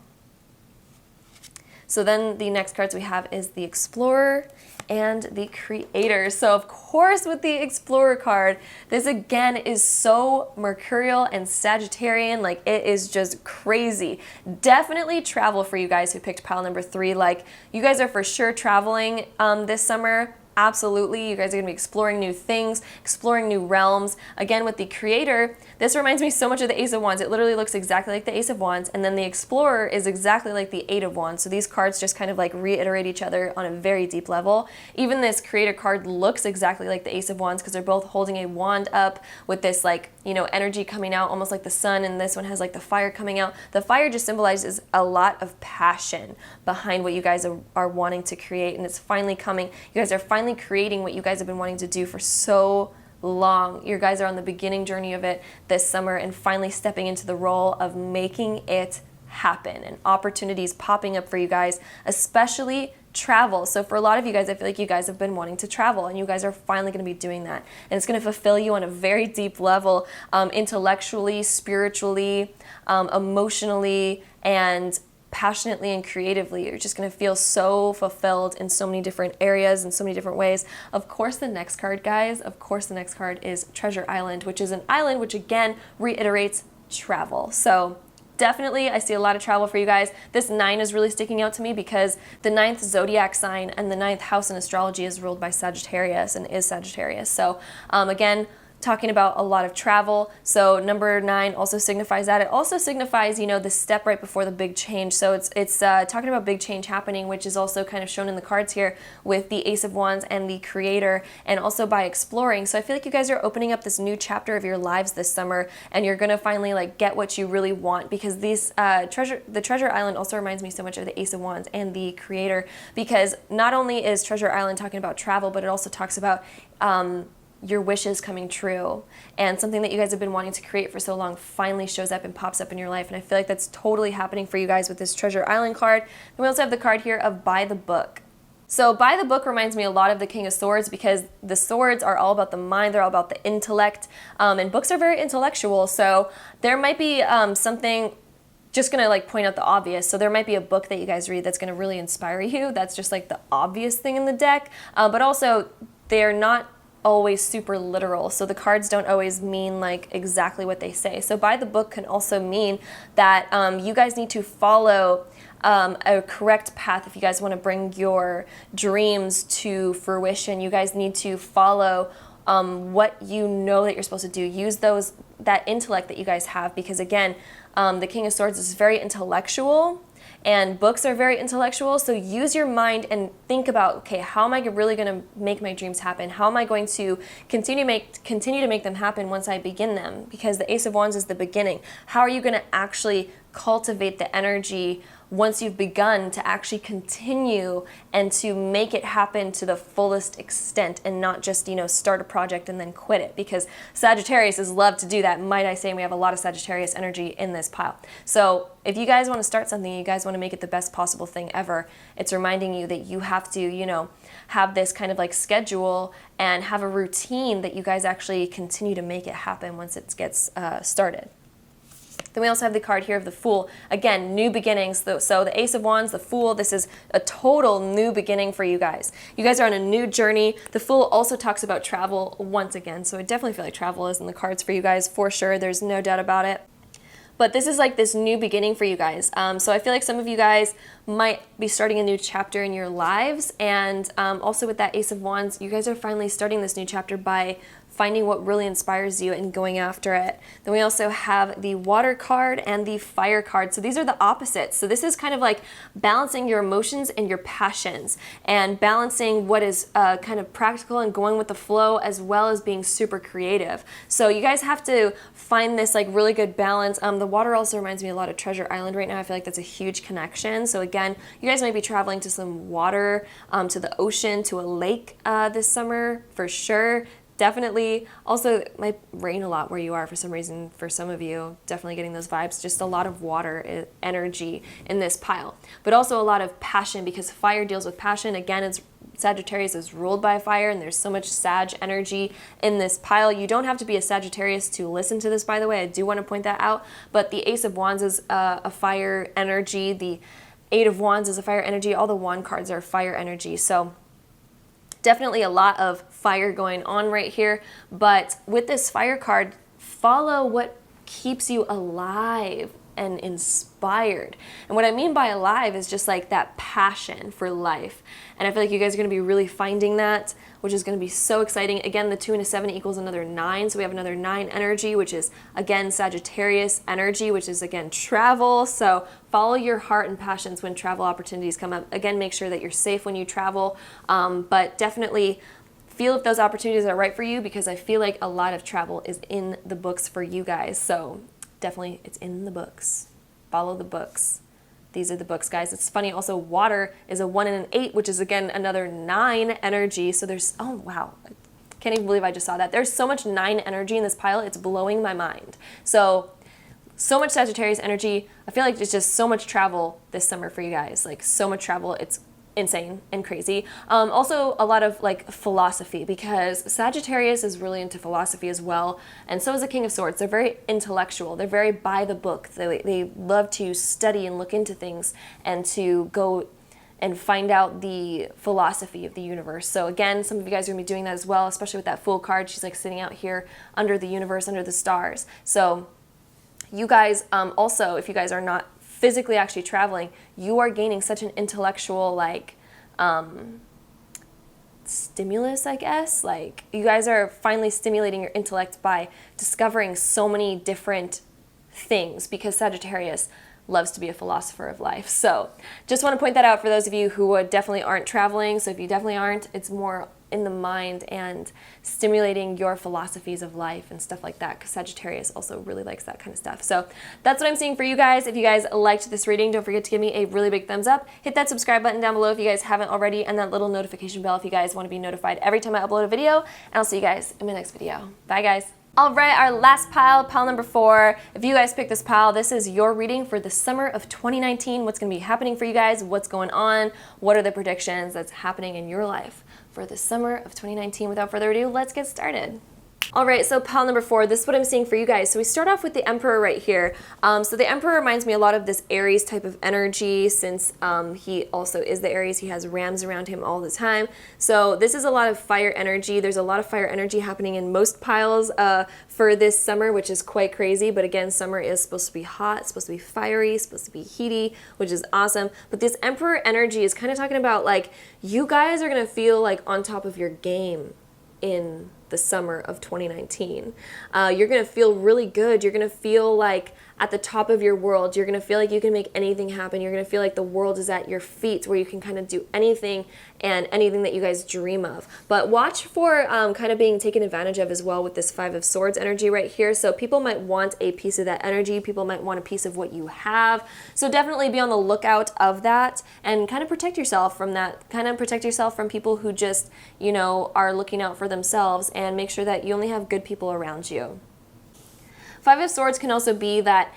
[SPEAKER 1] So then the next cards we have is the Explorer and the Creator. So of course with the Explorer card, this again is so Mercurial and Sagittarian, like it is just crazy. Definitely travel for you guys who picked pile number 3. Like you guys are for sure traveling this summer. Absolutely, you guys are going to be exploring new things, exploring new realms. Again, with the Creator, this reminds me so much of the Ace of Wands. It literally looks exactly like the Ace of Wands, and then the Explorer is exactly like the Eight of Wands. So these cards just kind of like reiterate each other on a very deep level. Even this Creator card looks exactly like the Ace of Wands, because they're both holding a wand up with this like, energy coming out, almost like the sun, and this one has like the fire coming out. The fire just symbolizes a lot of passion behind what you guys are wanting to create, and it's finally coming. You guys are finally creating what you guys have been wanting to do for so long. You guys are on the beginning journey of it this summer, and finally stepping into the role of making it happen, and opportunities popping up for you guys, especially travel. So for a lot of you guys, I feel like you guys have been wanting to travel, and you guys are finally going to be doing that, and it's going to fulfill you on a very deep level, intellectually, spiritually, emotionally, and passionately and creatively. You're just going to feel so fulfilled in so many different areas and so many different ways. Of course, the next card, guys, is Treasure Island, which is an island which again reiterates travel. So definitely, I see a lot of travel for you guys. This 9 is really sticking out to me, because the 9th zodiac sign and the 9th house in astrology is ruled by Sagittarius and is Sagittarius. So again, talking about a lot of travel. So number 9 also signifies that. It also signifies, the step right before the big change. So it's talking about big change happening, which is also kind of shown in the cards here with the Ace of Wands and the Creator, and also by exploring. So I feel like you guys are opening up this new chapter of your lives this summer, and you're gonna finally like get what you really want, because these the Treasure Island also reminds me so much of the Ace of Wands and the Creator, because not only is Treasure Island talking about travel, but it also talks about your wishes coming true, and something that you guys have been wanting to create for so long finally shows up and pops up in your life. And I feel like that's totally happening for you guys with this Treasure Island card. And we also have the card here of By the Book. So By the Book reminds me a lot of the King of Swords, because the swords are all about the mind, they're all about the intellect, and books are very intellectual. So there might be something, just gonna like point out the obvious. So there might be a book that you guys read that's gonna really inspire you. That's just like the obvious thing in the deck, but also they're not always super literal. So the cards don't always mean like exactly what they say. So By the Book can also mean that you guys need to follow a correct path if you guys want to bring your dreams to fruition. You guys need to follow what you know that you're supposed to do. Use that intellect that you guys have, because again, the King of Swords is very intellectual, and books are very intellectual. So use your mind and think about, okay, how am I really going to make my dreams happen? How am I going to continue to make them happen once I begin them? Because the Ace of Wands is the beginning. How are you going to actually cultivate the energy once you've begun to actually continue and to make it happen to the fullest extent, and not just, start a project and then quit it? Because Sagittarius is love to do that. Might I say, we have a lot of Sagittarius energy in this pile. So if you guys want to start something, you guys want to make it the best possible thing ever, it's reminding you that you have to, have this kind of like schedule and have a routine that you guys actually continue to make it happen once it gets started. Then we also have the card here of the Fool. Again, new beginnings. So the Ace of Wands, the Fool, this is a total new beginning for you guys. You guys are on a new journey. The Fool also talks about travel once again. So I definitely feel like travel is in the cards for you guys for sure. There's no doubt about it. But this is like this new beginning for you guys. So I feel like some of you guys might be starting a new chapter in your lives. And also with that Ace of Wands, you guys are finally starting this new chapter by finding what really inspires you and going after it. Then we also have the Water card and the Fire card. So these are the opposites. So this is kind of like balancing your emotions and your passions, and balancing what is kind of practical and going with the flow, as well as being super creative. So you guys have to find this like really good balance. The Water also reminds me a lot of Treasure Island right now. I feel like that's a huge connection. So again, you guys might be traveling to some water, to the ocean, to a lake this summer for sure. Definitely. Also, it might rain a lot where you are for some reason. For some of you, definitely getting those vibes. Just a lot of water energy in this pile. But also a lot of passion, because fire deals with passion. Again, it's Sagittarius is ruled by fire, and there's so much Sag energy in this pile. You don't have to be a Sagittarius to listen to this, by the way. I do want to point that out. But the Ace of Wands is a fire energy. The Eight of Wands is a fire energy. All the wand cards are fire energy. So definitely a lot of fire going on right here. But with this Fire card, follow what keeps you alive and inspired. And what I mean by alive is just like that passion for life. And I feel like you guys are going to be really finding that, which is going to be so exciting. Again, the 2 and a 7 equals another 9. So we have another 9 energy, which is again Sagittarius energy, which is again travel. So follow your heart and passions when travel opportunities come up. Again, make sure that you're safe when you travel, but definitely feel if those opportunities are right for you, because I feel like a lot of travel is in the books for you guys. So definitely, it's in the books. Follow the books. These are the books, guys. It's funny. Also, Water is a 1 and an 8, which is again another 9 energy. So there's, oh wow, I can't even believe I just saw that. There's so much 9 energy in this pile. It's blowing my mind. So much Sagittarius energy. I feel like there's just so much travel this summer for you guys. Like so much travel. It's insane and crazy. Also a lot of like philosophy, because Sagittarius is really into philosophy as well, and so is the King of Swords. They're very intellectual. They're very by the book. They love to study and look into things and to go and find out the philosophy of the universe. So again, some of you guys are going to be doing that as well, especially with that Fool card. She's like sitting out here under the universe, under the stars. So you guys also, if you guys are not physically actually traveling, you are gaining such an intellectual like stimulus, I guess. Like you guys are finally stimulating your intellect by discovering so many different things, because Sagittarius loves to be a philosopher of life. So just want to point that out for those of you who definitely aren't traveling. So if you definitely aren't, it's more in the mind and stimulating your philosophies of life and stuff like that, because Sagittarius also really likes that kind of stuff. So that's what I'm seeing for you guys. If you guys liked this reading, don't forget to give me a really big thumbs up. Hit that subscribe button down below if you guys haven't already, and that little notification bell if you guys want to be notified every time I upload a video. And I'll see you guys in my next video. Bye guys. All right, our last pile, pile number 4. If you guys picked this pile, this is your reading for the summer of 2019. What's going to be happening for you guys? What's going on? What are the predictions that's happening in your life for the summer of 2019? Without further ado, let's get started. All right, so pile number 4, this is what I'm seeing for you guys. So we start off with the Emperor right here. So the Emperor reminds me a lot of this Aries type of energy, since he also is the Aries. He has rams around him all the time. So this is a lot of fire energy. There's a lot of fire energy happening in most piles for this summer, which is quite crazy. But again, summer is supposed to be hot, it's supposed to be fiery, it's supposed to be heaty, which is awesome. But this Emperor energy is kind of talking about like you guys are going to feel like on top of your game in the summer of 2019. You're going to feel really good. You're going to feel like at the top of your world. You're going to feel like you can make anything happen. You're going to feel like the world is at your feet, where you can kind of do anything and anything that you guys dream of. But watch for kind of being taken advantage of as well with this Five of Swords energy right here. So people might want a piece of that energy. People might want a piece of what you have. So definitely be on the lookout of that and kind of protect yourself from that. Kind of protect yourself from people who just, you know, are looking out for themselves, and make sure that you only have good people around you. Five of Swords can also be that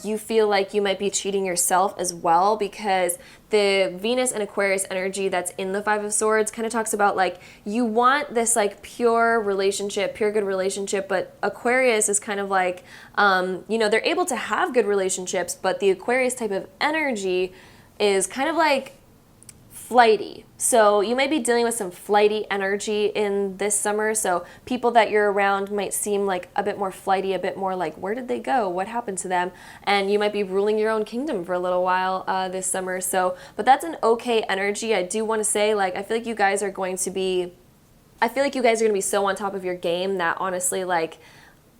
[SPEAKER 1] you feel like you might be cheating yourself as well, because the Venus and Aquarius energy that's in the Five of Swords kind of talks about like you want this like pure relationship, pure good relationship, but Aquarius is kind of like, you know, they're able to have good relationships, but the Aquarius type of energy is kind of like flighty. So you might be dealing with some flighty energy in this summer. So people that you're around might seem like a bit more flighty, a bit more like, where did they go? What happened to them? And you might be ruling your own kingdom for a little while this summer. So, but that's an okay energy. I do want to say, like, I feel like you guys are going to be so on top of your game that honestly, like,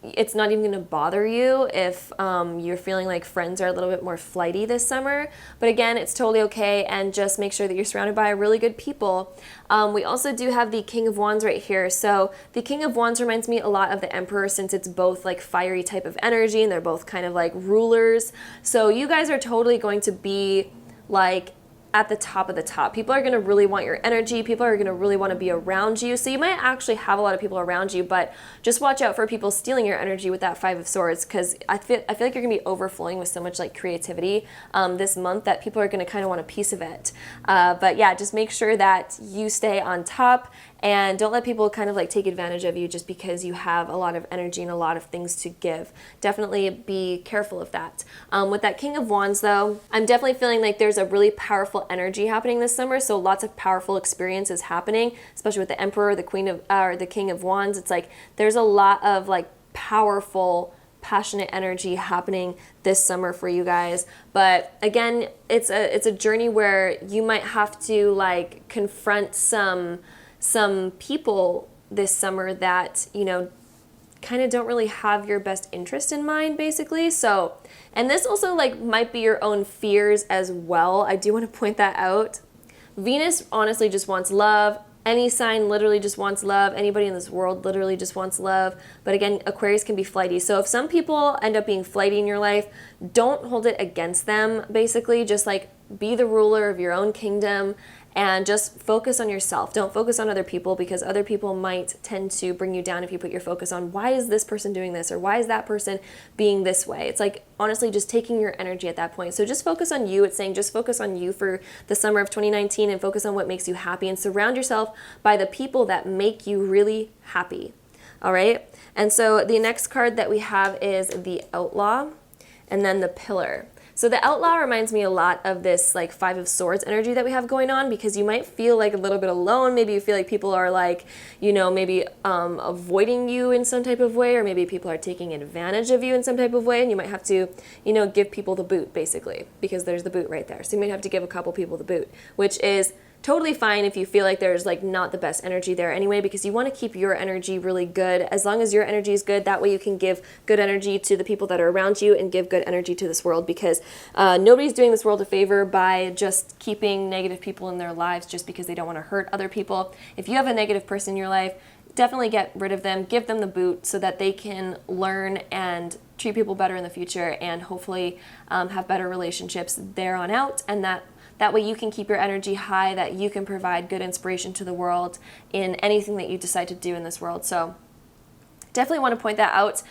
[SPEAKER 1] it's not even going to bother you if you're feeling like friends are a little bit more flighty this summer. But again, it's totally okay, and just make sure that you're surrounded by really good people. We also do have the King of Wands right here. So the King of Wands reminds me a lot of the Emperor, since it's both like fiery type of energy and they're both kind of like rulers. So you guys are totally going to be like at the top of the top. People are going to really want your energy. People are going to really want to be around you. So you might actually have a lot of people around you, but just watch out for people stealing your energy with that Five of Swords, because I feel like you're going to be overflowing with so much like creativity this month that people are going to kind of want a piece of it. But yeah, just make sure that you stay on top and don't let people kind of like take advantage of you just because you have a lot of energy and a lot of things to give. Definitely be careful of that. With that King of Wands though, I'm definitely feeling like there's a really powerful energy happening this summer. So lots of powerful experiences happening, especially with the Emperor, the Queen of, or the King of Wands. It's like there's a lot of like powerful, passionate energy happening this summer for you guys. But again, it's a journey where you might have to like confront some people this summer that, you know, kind of don't really have your best interest in mind, basically. So, and this also like might be your own fears as well. I do want to point that out. Venus honestly just wants love. Any sign literally just wants love. Anybody in this world literally just wants love. But again, Aquarius can be flighty. So if some people end up being flighty in your life, don't hold it against them, basically. Just like be the ruler of your own kingdom and just focus on yourself. Don't focus on other people, because other people might tend to bring you down if you put your focus on why is this person doing this or why is that person being this way. It's like honestly just taking your energy at that point. So just focus on you. It's saying just focus on you for the summer of 2019 and focus on what makes you happy and surround yourself by the people that make you really happy. All right? And so the next card that we have is the Outlaw and then the Pillar. So the Outlaw reminds me a lot of this like Five of Swords energy that we have going on, because you might feel like a little bit alone. Maybe you feel like people are like, you know, maybe avoiding you in some type of way, or maybe people are taking advantage of you in some type of way, and you might have to, you know, give people the boot, basically, because there's the boot right there. So you might have to give a couple people the boot, which is totally fine if you feel like there's like not the best energy there anyway, because you want to keep your energy really good. As long as your energy is good, that way you can give good energy to the people that are around you and give good energy to this world, because nobody's doing this world a favor by just keeping negative people in their lives just because they don't want to hurt other people. If you have a negative person in your life, definitely get rid of them, give them the boot so that they can learn and treat people better in the future, and hopefully have better relationships there on out, and that way you can keep your energy high, that you can provide good inspiration to the world in anything that you decide to do in this world. So definitely want to point that out.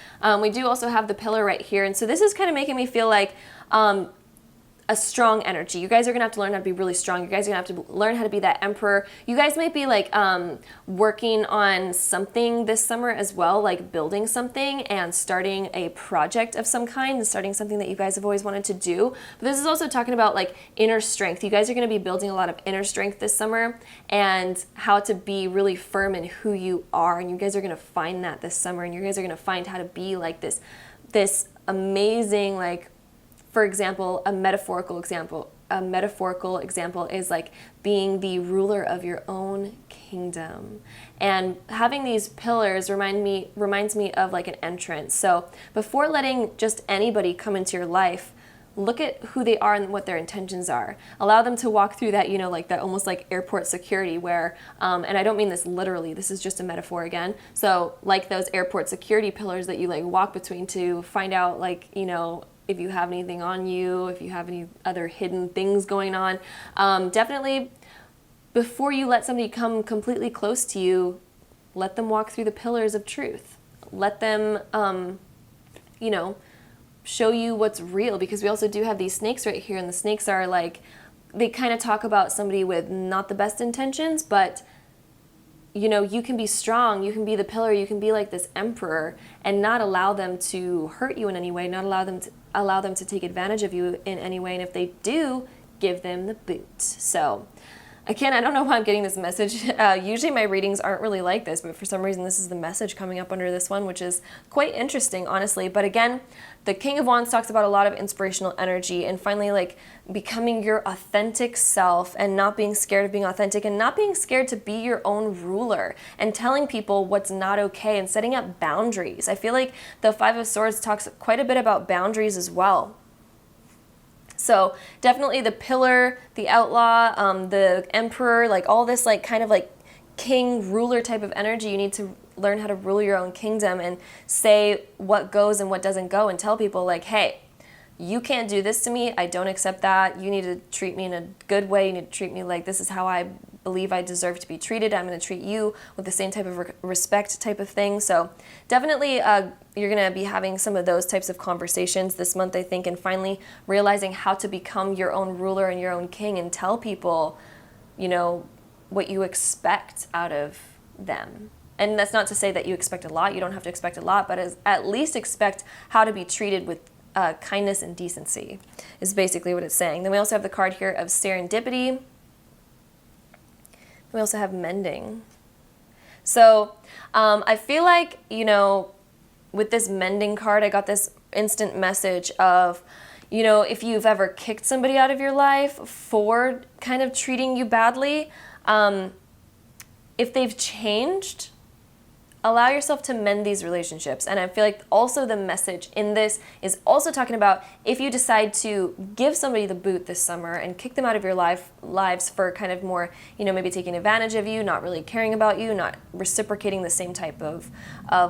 [SPEAKER 1] We do also have the Pillar right here. And so this is kind of making me feel like a strong energy. You guys are going to have to learn how to be really strong. You guys are going to have to learn how to be that Emperor. You guys might be like working on something this summer as well, like building something and starting a project of some kind, and starting something that you guys have always wanted to do. But this is also talking about like inner strength. You guys are going to be building a lot of inner strength this summer, and how to be really firm in who you are. And you guys are going to find that this summer, and you guys are going to find how to be like this amazing, like, for example, a metaphorical example a metaphorical example is like being the ruler of your own kingdom. And having these pillars reminds me of like an entrance. So before letting just anybody come into your life, look at who they are and what their intentions are. Allow them to walk through that, like that almost like airport security where, and I don't mean this literally, this is just a metaphor again. So like those airport security pillars that you like walk between to find out like, if you have anything on you, if you have any other hidden things going on. Definitely before you let somebody come completely close to you, let them walk through the pillars of truth. Let them, show you what's real, because we also do have these snakes right here, and the snakes are like, they kind of talk about somebody with not the best intentions, but you can be strong, you can be the pillar, you can be like this emperor and not allow them to hurt you in any way, not allow them to take advantage of you in any way, and if they do, give them the boot. So again, I don't know why I'm getting this message. Usually my readings aren't really like this, but for some reason this is the message coming up under this one, which is quite interesting, honestly. But again, the King of Wands talks about a lot of inspirational energy and finally like becoming your authentic self and not being scared of being authentic and not being scared to be your own ruler and telling people what's not okay and setting up boundaries. I feel like the Five of Swords talks quite a bit about boundaries as well. So definitely the pillar, the outlaw, the emperor, like all this like kind of like king ruler type of energy. You need to learn how to rule your own kingdom and say what goes and what doesn't go and tell people like, hey, you can't do this to me. I don't accept that. You need to treat me in a good way. You need to treat me like this is how I believe I deserve to be treated. I'm going to treat you with the same type of respect type of thing. So definitely you're going to be having some of those types of conversations this month, I think, and finally realizing how to become your own ruler and your own king and tell people, what you expect out of them. And that's not to say that you expect a lot. You don't have to expect a lot, but at least expect how to be treated with kindness and decency is basically what it's saying. Then we also have the card here of serendipity. We also have mending. So I feel like, with this mending card, I got this instant message of, if you've ever kicked somebody out of your life for kind of treating you badly, if they've changed, allow yourself to mend these relationships. And I feel like also the message in this is also talking about if you decide to give somebody the boot this summer and kick them out of your lives for kind of more, maybe taking advantage of you, not really caring about you, not reciprocating the same type of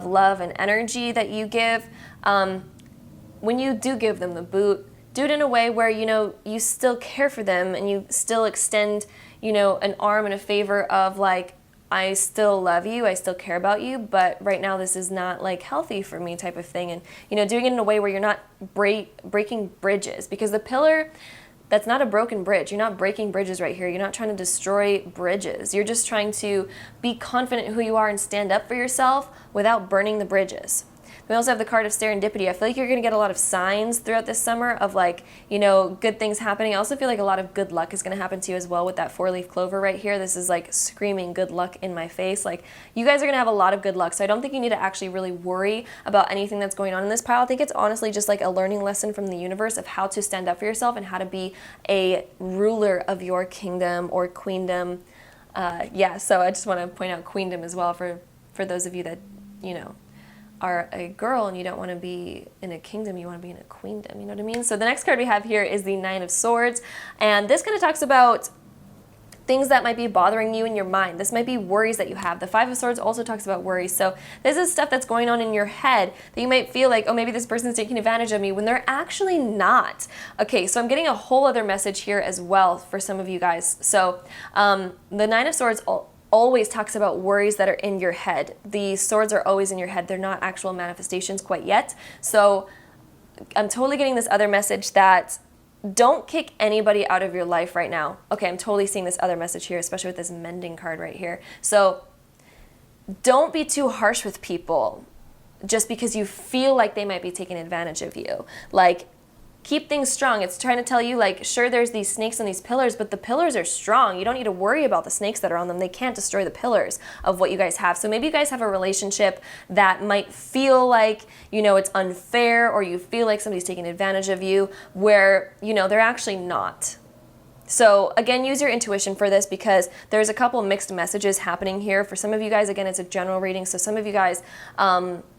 [SPEAKER 1] love and energy that you give. When you do give them the boot, do it in a way where, you still care for them and you still extend, an arm and a favor of like, I still love you, I still care about you, but right now this is not like healthy for me type of thing. And, doing it in a way where you're not breaking bridges, because the pillar, that's not a broken bridge. You're not breaking bridges right here. You're not trying to destroy bridges. You're just trying to be confident in who you are and stand up for yourself without burning the bridges. We also have the card of serendipity. I feel like you're going to get a lot of signs throughout this summer of like, good things happening. I also feel like a lot of good luck is going to happen to you as well with that 4-leaf clover right here. This is like screaming good luck in my face. Like you guys are going to have a lot of good luck. So I don't think you need to actually really worry about anything that's going on in this pile. I think it's honestly just like a learning lesson from the universe of how to stand up for yourself and how to be a ruler of your kingdom or queendom. So I just want to point out queendom as well for those of you that, are a girl and you don't want to be in a kingdom, you want to be in a queendom, you know what I mean? So the next card we have here is the Nine of Swords, and this kind of talks about things that might be bothering you in your mind. This might be worries that you have. The Five of Swords also talks about worries. So this is stuff that's going on in your head that you might feel like, oh, maybe this person's taking advantage of me when they're actually not. Okay, so I'm getting a whole other message here as well for some of you guys. So the Nine of Swords always talks about worries that are in your head. The swords are always in your head. They're not actual manifestations quite yet. So I'm totally getting this other message that don't kick anybody out of your life right now. Okay, I'm totally seeing this other message here, especially with this mending card right here. So don't be too harsh with people just because you feel like they might be taking advantage of you. Like, keep things strong. It's trying to tell you, like, sure, there's these snakes on these pillars, but the pillars are strong. You don't need to worry about the snakes that are on them. They can't destroy the pillars of what you guys have. So maybe you guys have a relationship that might feel like, it's unfair, or you feel like somebody's taking advantage of you where, they're actually not. So again, use your intuition for this because there's a couple mixed messages happening here. For some of you guys, again, it's a general reading. So some of you guys,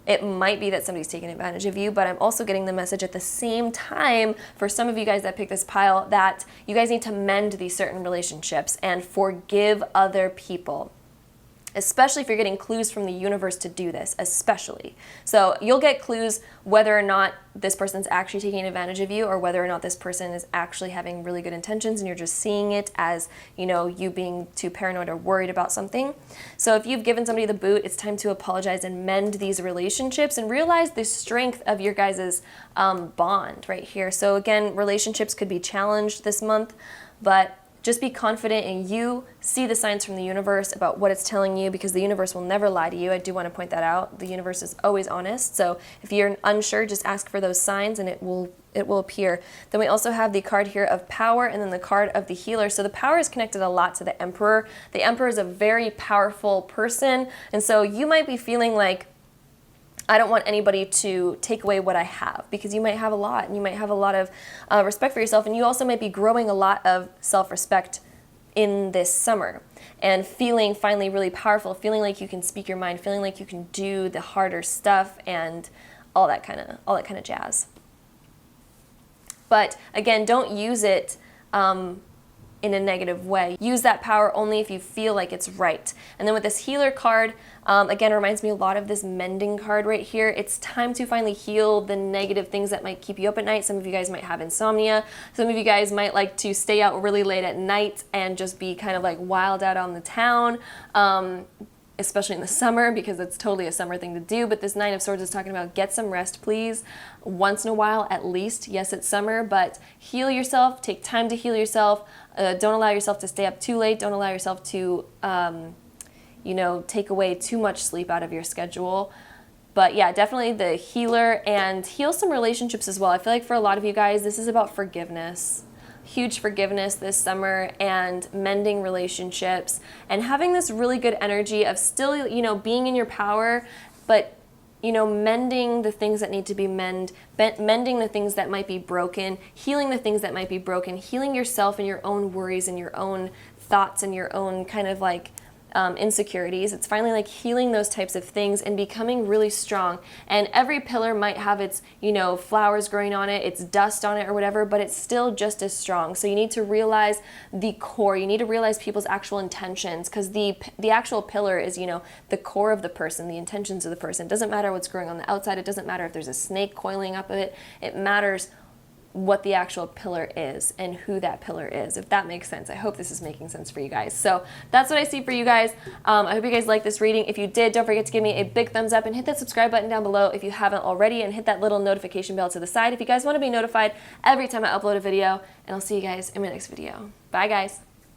[SPEAKER 1] it might be that somebody's taking advantage of you, but I'm also getting the message at the same time for some of you guys that pick this pile that you guys need to mend these certain relationships and forgive other people. Especially if you're getting clues from the universe to do this, especially. So you'll get clues whether or not this person's actually taking advantage of you or whether or not this person is actually having really good intentions and you're just seeing it as, you know, you being too paranoid or worried about something. So if you've given somebody the boot, it's time to apologize and mend these relationships and realize the strength of your guys' bond right here. So again, relationships could be challenged this month, but just be confident in you, see the signs from the universe about what it's telling you because the universe will never lie to you. I do want to point that out. The universe is always honest. So if you're unsure, just ask for those signs and it will appear. Then we also have the card here of power and then the card of the healer. So the power is connected a lot to the emperor. The emperor is a very powerful person. And so you might be feeling like, I don't want anybody to take away what I have because you might have a lot and you might have a lot of respect for yourself and you also might be growing a lot of self-respect in this summer and feeling finally really powerful, feeling like you can speak your mind, feeling like you can do the harder stuff and all that kind of jazz. But again, don't use it in a negative way. Use that power only if you feel like it's right. And then with this healer card, again, reminds me a lot of this mending card right here. It's time to finally heal the negative things that might keep you up at night. Some of you guys might have insomnia. Some of you guys might like to stay out really late at night and just be kind of like wild out on the town. Especially in the summer because it's totally a summer thing to do. But this Nine of Swords is talking about get some rest, please. Once in a while, at least. Yes, it's summer, but heal yourself. Take time to heal yourself. Don't allow yourself to stay up too late. Don't allow yourself to, take away too much sleep out of your schedule. But yeah, definitely the healer and heal some relationships as well. I feel like for a lot of you guys, this is about forgiveness. Huge forgiveness this summer and mending relationships and having this really good energy of still, being in your power, but, mending the things that need to be mending the things that might be broken, healing the things that might be broken, healing yourself and your own worries and your own thoughts and your own kind of like insecurities. It's finally like healing those types of things and becoming really strong. And every pillar might have its, flowers growing on it, its dust on it or whatever, but it's still just as strong. So you need to realize the core. You need to realize people's actual intentions because the actual pillar is, the core of the person, the intentions of the person. It doesn't matter what's growing on the outside. It doesn't matter if there's a snake coiling up of it. It matters what the actual pillar is and who that pillar is, if that makes sense. I hope this is making sense for you guys. So that's what I see for you guys. I hope you guys like this reading. If you did, don't forget to give me a big thumbs up and hit that subscribe button down below if you haven't already and hit that little notification bell to the side if you guys want to be notified every time I upload a video. And I'll see you guys in my next video. Bye guys.